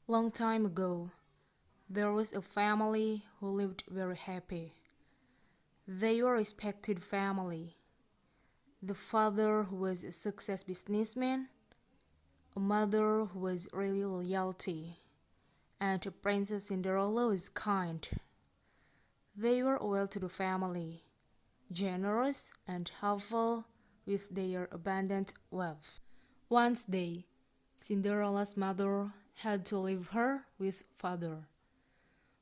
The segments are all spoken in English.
Long time ago, there was a family who lived very happy. They were a respected family. The father who was a success businessman, a mother who was really loyalty, and a Princess Cinderella was kind. They were a well-to-do family, generous and helpful with their abundant wealth. One day, Cinderella's mother had to leave her with father.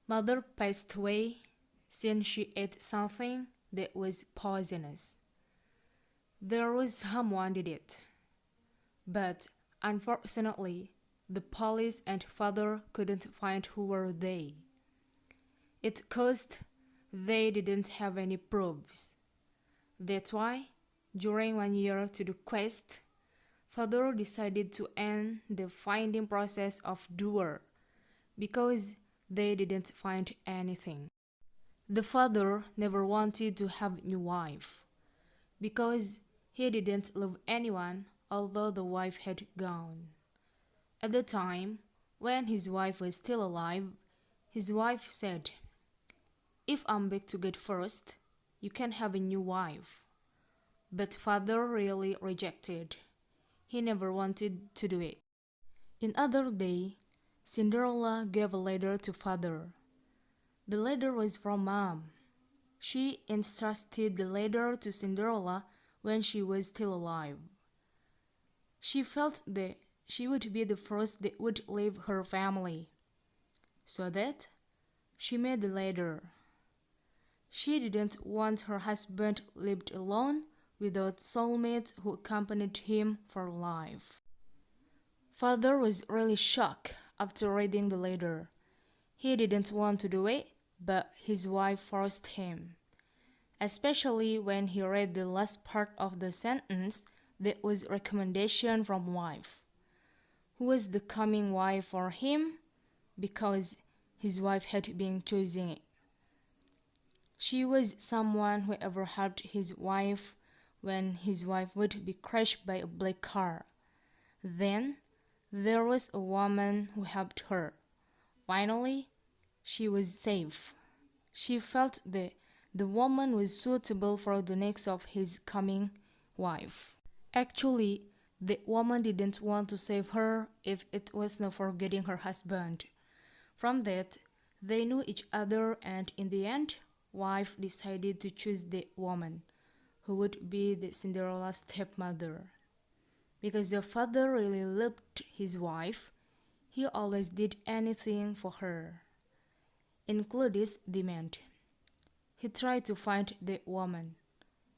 Mother passed away since she ate something that was poisonous. There was someone did it, but unfortunately, the police and father couldn't find who were they. It caused they didn't have any proofs. That's why, during 1 year to the quest, father decided to end the finding process of doer because they didn't find anything. The father never wanted to have a new wife because he didn't love anyone although the wife had gone. At the time, when his wife was still alive, his wife said, "If I'm back to get first, you can have a new wife." But father really rejected. He never wanted to do it. In other day, Cinderella gave a letter to father. The letter was from mom. She entrusted the letter to Cinderella when she was still alive. She felt that she would be the first that would leave her family. So that she made the letter. She didn't want her husband lived alone without soulmates who accompanied him for life. Father was really shocked after reading the letter. He didn't want to do it, but his wife forced him. Especially when he read the last part of the sentence that was recommendation from wife. Who was the coming wife for him? Because his wife had been choosing it. She was someone who ever helped his wife when his wife would be crushed by a black car. Then there was a woman who helped her. Finally, she was safe. She felt that the woman was suitable for the next of his coming wife. Actually, the woman didn't want to save her if it was not for getting her husband. From that, they knew each other, and in the end, wife decided to choose the woman, who would be the Cinderella's stepmother. Because the father really loved his wife, he always did anything for her, including demand. He tried to find the woman.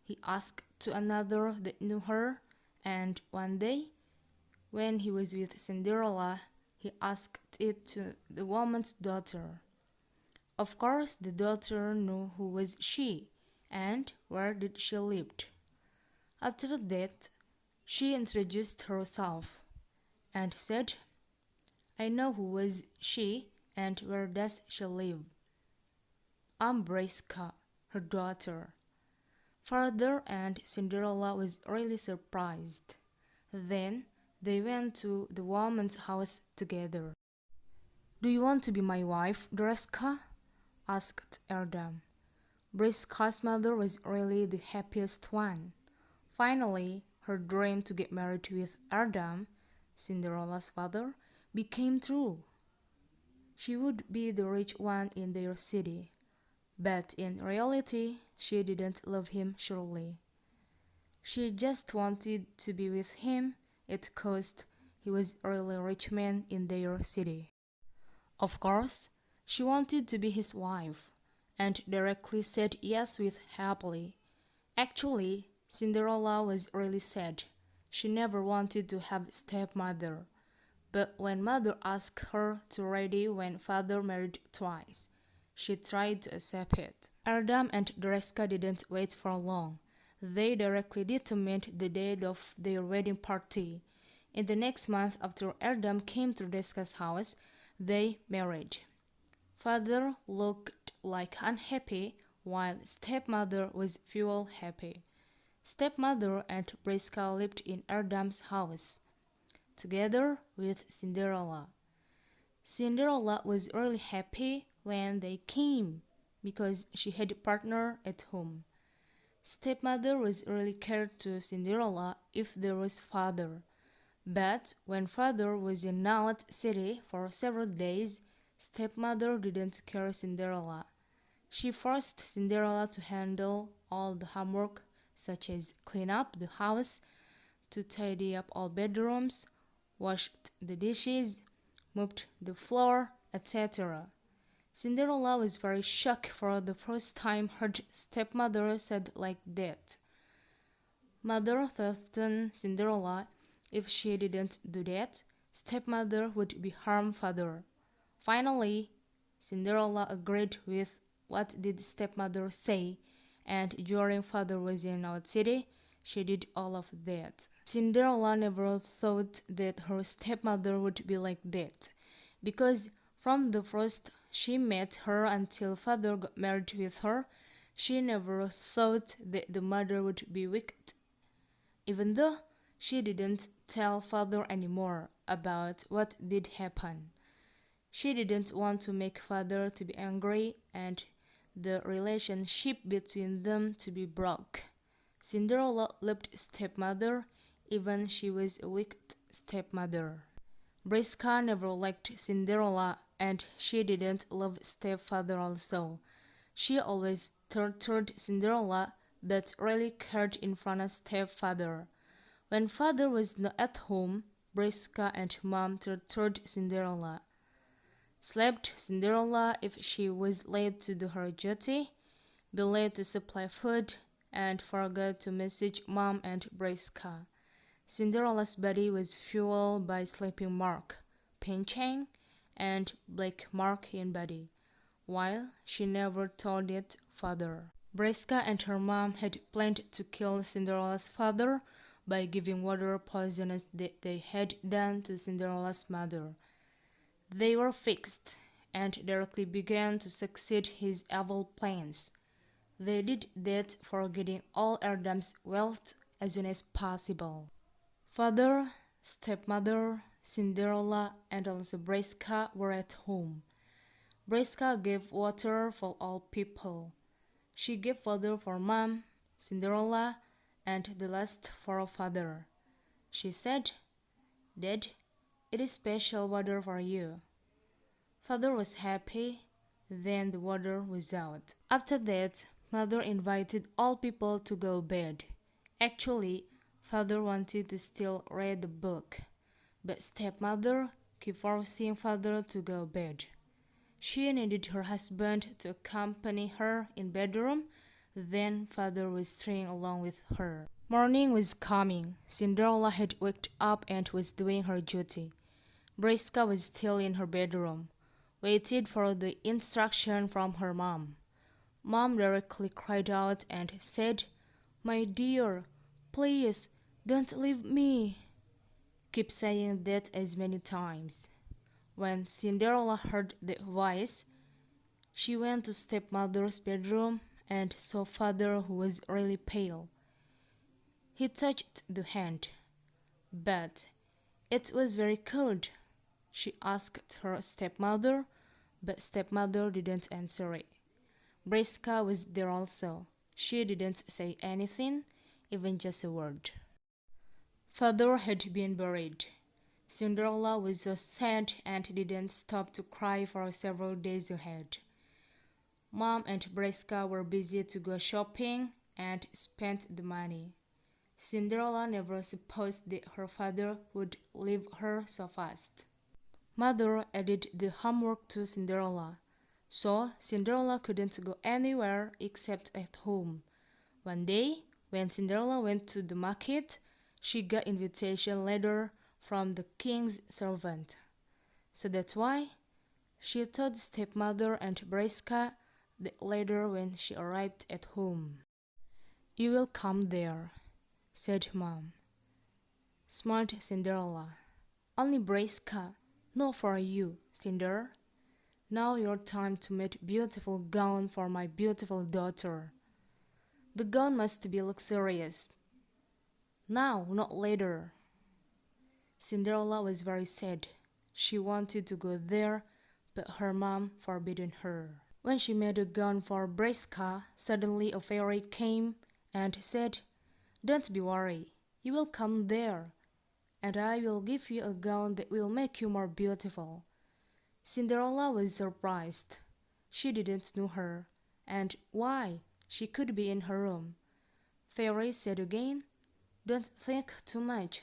He asked to another that knew her, and one day, when he was with Cinderella, he asked it to the woman's daughter. Of course, the daughter knew who was she and where did she lived. After that, she introduced herself and said, "I know who was she and where does she live. I'm Briska, her daughter." Father and Cinderella was really surprised. Then they went to the woman's house together. "Do you want to be my wife, Briska?" asked Erdem. Briska's mother was really the happiest one. Finally, her dream to get married with Erdem, Cinderella's father, became true. She would be the rich one in their city. But in reality, she didn't love him surely. She just wanted to be with him. It caused he was a really rich man in their city. Of course, she wanted to be his wife, and directly said yes with happily. Actually, Cinderella was really sad. She never wanted to have a stepmother. But when mother asked her to ready when father married twice, she tried to accept it. Erdem and Dreska didn't wait for long. They directly determined the date of their wedding party. In the next month after Erdem came to Dreska's house, they married. Father looked like unhappy, while stepmother was full happy. Stepmother and Briska lived in Erdem's house, together with Cinderella. Cinderella was really happy when they came because she had a partner at home. Stepmother was really cared to Cinderella if there was father. But when father was in North City for several days, stepmother didn't care Cinderella. She forced Cinderella to handle all the homework, such as clean up the house, to tidy up all bedrooms, washed the dishes, mopped the floor, etc. Cinderella was very shocked for the first time her stepmother said like that. Mother threatened Cinderella if she didn't do that, stepmother would be harm father. Finally, Cinderella agreed with what did stepmother say, and during father was in our city, she did all of that. Cinderella never thought that her stepmother would be like that, because from the first she met her until father got married with her, she never thought that the mother would be wicked. Even though she didn't tell father anymore about what did happen. She didn't want to make father to be angry and the relationship between them to be broke. Cinderella loved stepmother, even she was a wicked stepmother. Briska never liked Cinderella and she didn't love stepfather also. She always tortured Cinderella but rarely cared in front of stepfather. When father was not at home, Briska and mom tortured Cinderella. Slapped Cinderella if she was late to do her duty, be late to supply food, and forgot to message mom and Briska. Cinderella's body was fueled by sleeping mark, pinching, and black mark in body, while she never told it father. Briska and her mom had planned to kill Cinderella's father by giving water poisonous that they had done to Cinderella's mother. They were fixed and directly began to succeed his evil plans. They did that for getting all Erdem's wealth as soon as possible. Father, stepmother, Cinderella, and also Briska were at home. Briska gave water for all people. She gave water for mom, Cinderella, and the last for father. She said, "Dad, it is special water for you." Father was happy. Then the water was out. After that, mother invited all people to go bed. Actually, father wanted to still read the book, but stepmother kept forcing father to go bed. She needed her husband to accompany her in bedroom. Then father was staying along with her. Morning was coming. Cinderella had waked up and was doing her duty. Briska was still in her bedroom, waited for the instruction from her mom. Mom directly cried out and said, "My dear, please don't leave me." Keep saying that as many times. When Cinderella heard the voice, she went to stepmother's bedroom and saw father who was really pale. He touched the hand, but it was very cold. She asked her stepmother, but stepmother didn't answer it. Briska was there also. She didn't say anything, even just a word. Father had been buried. Cinderella was so sad and didn't stop to cry for several days ahead. Mom and Briska were busy to go shopping and spent the money. Cinderella never supposed that her father would leave her so fast. Mother added the homework to Cinderella, so Cinderella couldn't go anywhere except at home. One day, when Cinderella went to the market, she got invitation letter from the king's servant. So that's why she told stepmother and Briska that later when she arrived at home. "You will come there," said mom. Smart Cinderella. "Only Briska, not for you, Cinder. Now your time to make beautiful gown for my beautiful daughter. The gown must be luxurious. Now, not later." Cinderella was very sad. She wanted to go there, but her mom forbidden her. When she made a gown for Briska, suddenly a fairy came and said, "Don't be worried, you will come there, and I will give you a gown that will make you more beautiful." Cinderella was surprised. She didn't know her, and why she could be in her room. Fairy said again, "Don't think too much.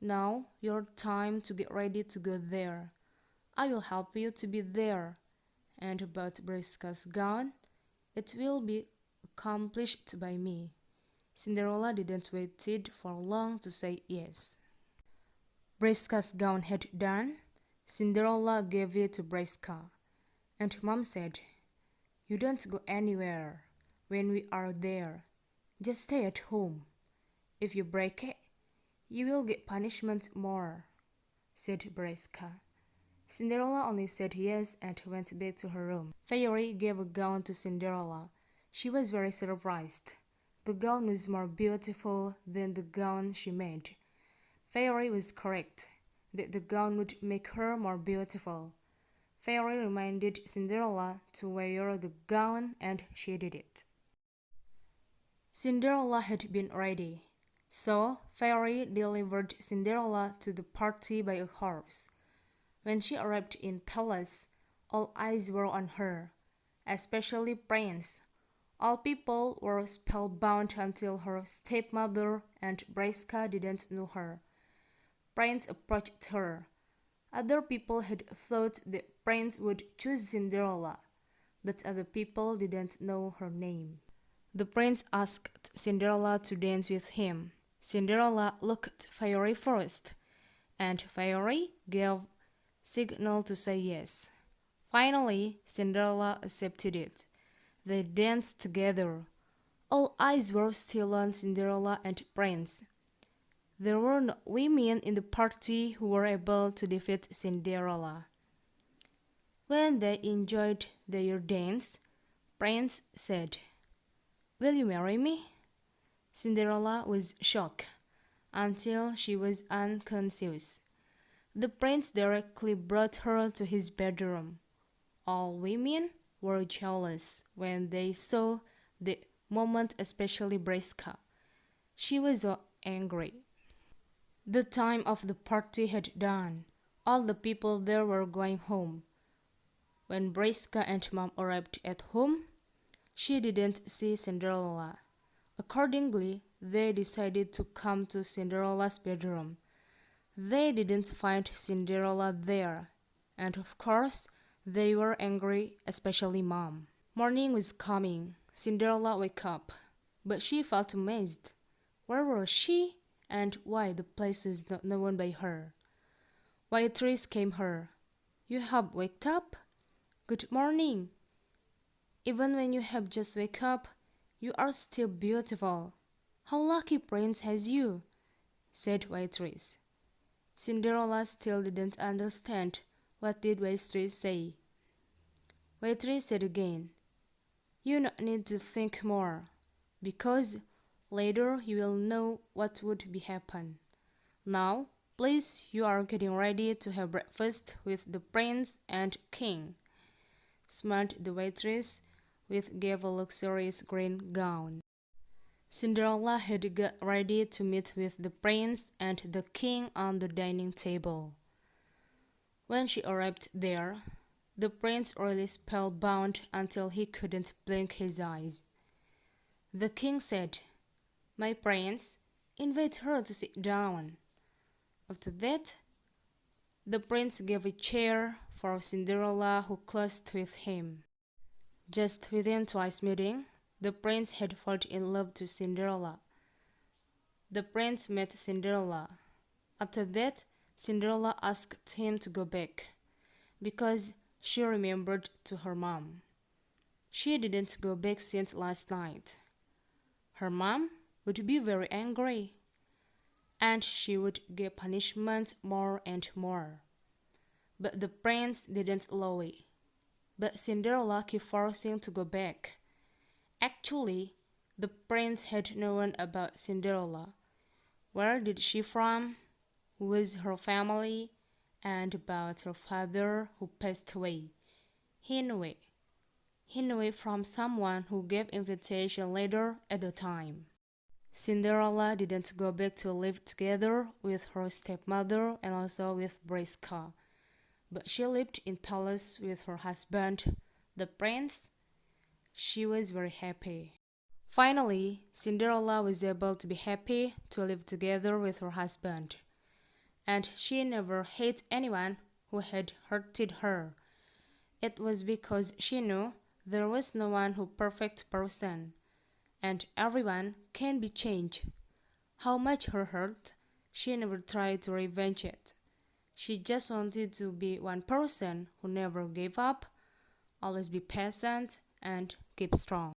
Now your time to get ready to go there. I will help you to be there. And about Briska's gown, it will be accomplished by me." Cinderella didn't wait for long to say yes. Briska's gown had done. Cinderella gave it to Briska, and Mom said, "You don't go anywhere when we are there. Just stay at home. If you break it, you will get punishment more," said Briska. Cinderella only said yes and went back to her room. Fairy gave a gown to Cinderella. She was very surprised. The gown was more beautiful than the gown she made. Fairy was correct that the gown would make her more beautiful. Fairy reminded Cinderella to wear the gown, and she did it. Cinderella had been ready, so Fairy delivered Cinderella to the party by a horse. When she arrived in palace, all eyes were on her, especially Prince. All people were spellbound until her stepmother and Briska didn't know her. Prince approached her. Other people had thought that Prince would choose Cinderella, but other people didn't know her name. The prince asked Cinderella to dance with him. Cinderella looked at Fairy first, and Fairy gave signal to say yes. Finally, Cinderella accepted it. They danced together. All eyes were still on Cinderella and Prince. There were no women in the party who were able to defeat Cinderella. When they enjoyed their dance, Prince said, "Will you marry me?" Cinderella was shocked until she was unconscious. The prince directly brought her to his bedroom. All women were jealous when they saw the moment, especially Briska. She was so angry. The time of the party had done. All the people there were going home. When Briska and Mom arrived at home, she didn't see Cinderella. Accordingly, they decided to come to Cinderella's bedroom. They didn't find Cinderella there, and of course, they were angry, especially Mom. Morning was coming. Cinderella woke up, but she felt amazed. Where was she, and why the place was not known by her? Waitress came her. "You have waked up? Good morning. Even when you have just wake up, you are still beautiful. How lucky Prince has you," said waitress. Cinderella still didn't understand. What did waitress say? Waitress said again, "You not need to think more, because later you will know what would be happen. Now, please, you are getting ready to have breakfast with the prince and king," smiled the waitress, which gave a luxurious green gown. Cinderella had got ready to meet with the prince and the king on the dining table. When she arrived there, the prince really spellbound until he couldn't blink his eyes. The king said, "My prince, invite her to sit down." After that, the prince gave a chair for Cinderella, who closed with him. Just within twice meeting, the prince had fallen in love to Cinderella. The prince met Cinderella. After that, Cinderella asked him to go back, because she remembered to her mom. She didn't go back since last night. Her mom would be very angry, and she would get punishment more and more. But the prince didn't allow it. But Cinderella kept forcing to go back. Actually, the prince had known about Cinderella. Where did she from? Who was her family? and about her father who passed away. He knew it. He knew it from someone who gave invitation later at the time. Cinderella didn't go back to live together with her stepmother and also with Briska, but she lived in palace with her husband, the prince. She was very happy. Finally, Cinderella was able to be happy to live together with her husband, and she never hated anyone who had hurted her. It was because she knew there was no one who perfect person, and everyone can be changed. How much her hurt, she never tried to revenge it. She just wanted to be one person who never gave up, always be patient, and keep strong.